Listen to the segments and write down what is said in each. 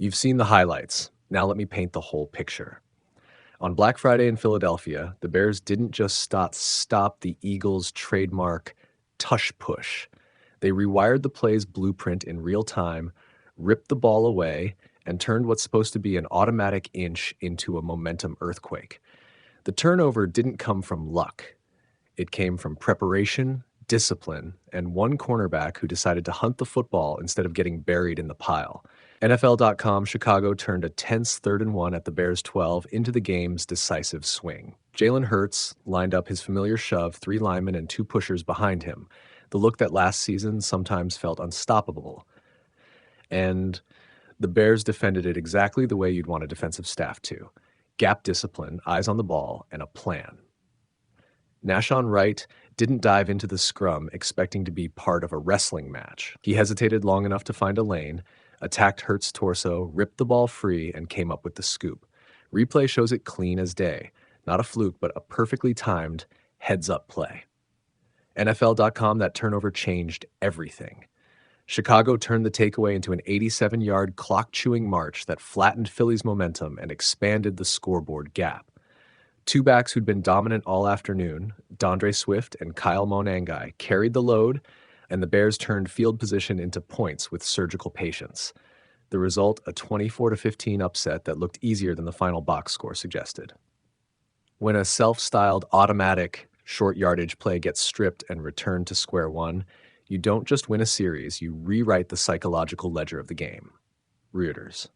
You've seen the highlights. Now let me paint the whole picture. On Black Friday in Philadelphia, the Bears didn't just stop the Eagles' trademark Tush Push. They rewired the play's blueprint in real time, ripped the ball away, and turned what's supposed to be an automatic inch into a momentum earthquake. The turnover didn't come from luck. It came from preparation, discipline, and one cornerback who decided to hunt the football instead of getting buried in the pile. NFL.com Chicago turned a tense 3rd and 1 at the Bears' 12 into the game's decisive swing. Jalen Hurts lined up his familiar shove, 3 linemen and 2 pushers behind him, the look that last season sometimes felt unstoppable. And the Bears defended it exactly the way you'd want a defensive staff to. Gap discipline, eyes on the ball, and a plan. Nahshon Wright didn't dive into the scrum expecting to be part of a wrestling match. He hesitated long enough to find a lane, attacked Hurts' torso, ripped the ball free, and came up with the scoop. Replay shows it clean as day. Not a fluke, but a perfectly timed heads-up play. NFL.com, that turnover changed everything. Chicago turned the takeaway into an 87-yard clock-chewing march that flattened Philly's momentum and expanded the scoreboard gap. 2 backs who'd been dominant all afternoon, D'Andre Swift and Kyle Monangai, carried the load, and the Bears turned field position into points with surgical patience. The result, a 24-15 upset that looked easier than the final box score suggested. When a self-styled automatic short-yardage play gets stripped and returned to square one, you don't just win a series, you rewrite the psychological ledger of the game. Reuters.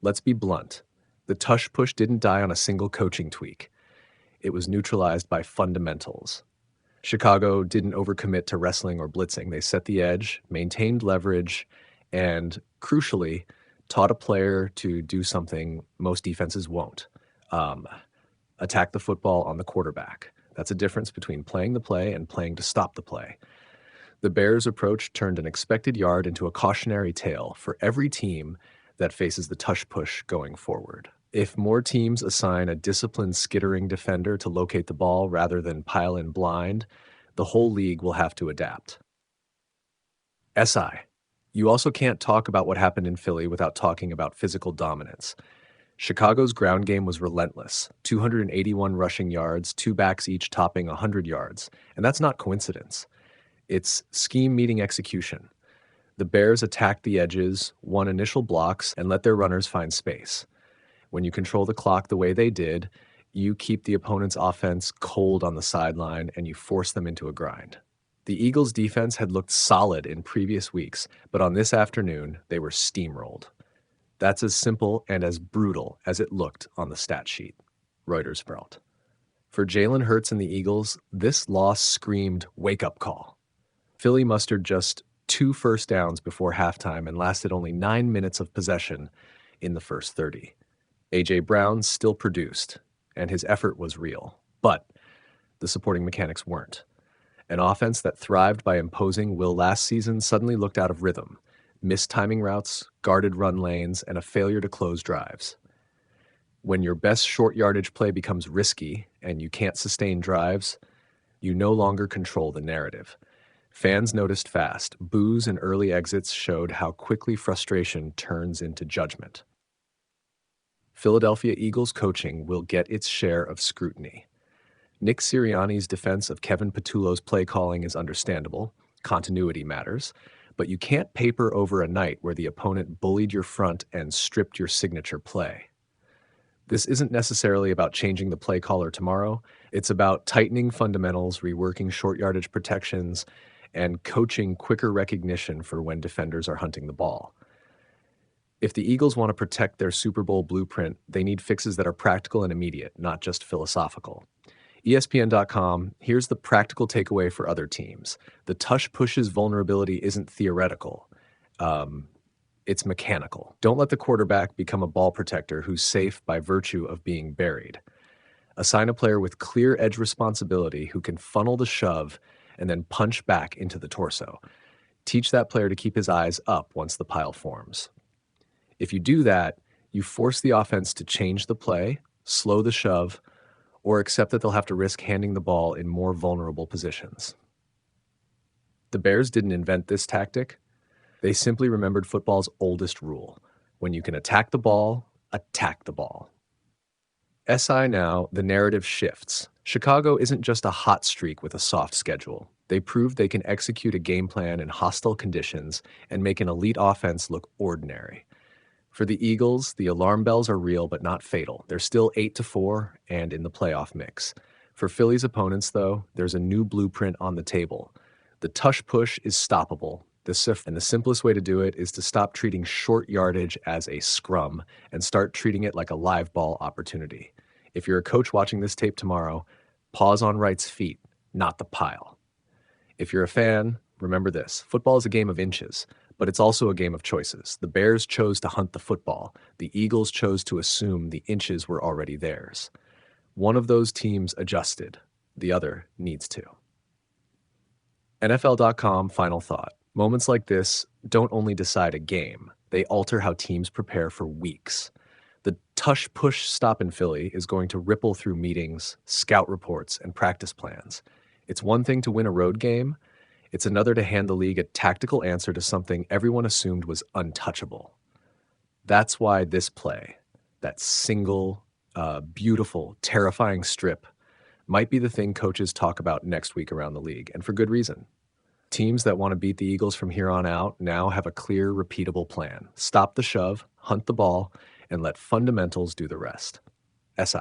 Let's be blunt. The Tush Push didn't die on a single coaching tweak. It was neutralized by fundamentals. Chicago didn't overcommit to wrestling or blitzing. They set the edge, maintained leverage, and, crucially, taught a player to do something most defenses won't. Attack the football on the quarterback. That's a difference between playing the play and playing to stop the play. The Bears' approach turned an expected yard into a cautionary tale for every team that faces the Tush Push going forward. If more teams assign a disciplined skittering defender to locate the ball rather than pile in blind, the whole league will have to adapt. SI. You also can't talk about what happened in Philly without talking about physical dominance. Chicago's ground game was relentless, 281 rushing yards, 2 backs each topping 100 yards, and that's not coincidence. It's scheme meeting execution. The Bears attacked the edges, won initial blocks, and let their runners find space. When you control the clock the way they did, you keep the opponent's offense cold on the sideline and you force them into a grind. The Eagles' defense had looked solid in previous weeks, but on this afternoon, they were steamrolled. That's as simple and as brutal as it looked on the stat sheet. Reuters wrote. For Jalen Hurts and the Eagles, this loss screamed wake-up call. Philly mustered just 2 first downs before halftime and lasted only 9 minutes of possession in the first 30. A.J. Brown still produced, and his effort was real, but the supporting mechanics weren't. An offense that thrived by imposing will last season suddenly looked out of rhythm, missed timing routes, guarded run lanes, and a failure to close drives. When your best short yardage play becomes risky and you can't sustain drives, you no longer control the narrative. Fans noticed fast. Boos and early exits showed how quickly frustration turns into judgment. Philadelphia Eagles coaching will get its share of scrutiny. Nick Sirianni's defense of Kevin Patullo's play calling is understandable. Continuity matters. But you can't paper over a night where the opponent bullied your front and stripped your signature play. This isn't necessarily about changing the play caller tomorrow. It's about tightening fundamentals, reworking short yardage protections, and coaching quicker recognition for when defenders are hunting the ball. If the Eagles want to protect their Super Bowl blueprint, they need fixes that are practical and immediate, not just philosophical. ESPN.com, here's the practical takeaway for other teams. The Tush Push's vulnerability isn't theoretical. It's mechanical. Don't let the quarterback become a ball protector who's safe by virtue of being buried. Assign a player with clear edge responsibility who can funnel the shove and then punch back into the torso. Teach that player to keep his eyes up once the pile forms. If you do that, you force the offense to change the play, slow the shove, or accept that they'll have to risk handing the ball in more vulnerable positions. The Bears didn't invent this tactic. They simply remembered football's oldest rule. When you can attack the ball. SI now, the narrative shifts. Chicago isn't just a hot streak with a soft schedule. They proved they can execute a game plan in hostile conditions and make an elite offense look ordinary. For the Eagles, the alarm bells are real but not fatal. They're still 8-4 and in the playoff mix. For Philly's opponents, though, there's a new blueprint on the table. The Tush Push is stoppable. And the simplest way to do it is to stop treating short yardage as a scrum and start treating it like a live ball opportunity. If you're a coach watching this tape tomorrow, pause on Wright's feet, not the pile. If you're a fan, remember this. Football is a game of inches, but it's also a game of choices. The Bears chose to hunt the football. The Eagles chose to assume the inches were already theirs. One of those teams adjusted. The other needs to. NFL.com final thought. Moments like this don't only decide a game, they alter how teams prepare for weeks. The Tush Push stop in Philly is going to ripple through meetings, scout reports, and practice plans. It's one thing to win a road game. It's another to hand the league a tactical answer to something everyone assumed was untouchable. That's why this play, that single, beautiful, terrifying strip, might be the thing coaches talk about next week around the league, and for good reason. Teams that want to beat the Eagles from here on out now have a clear, repeatable plan. Stop the shove, hunt the ball, and let fundamentals do the rest. SI.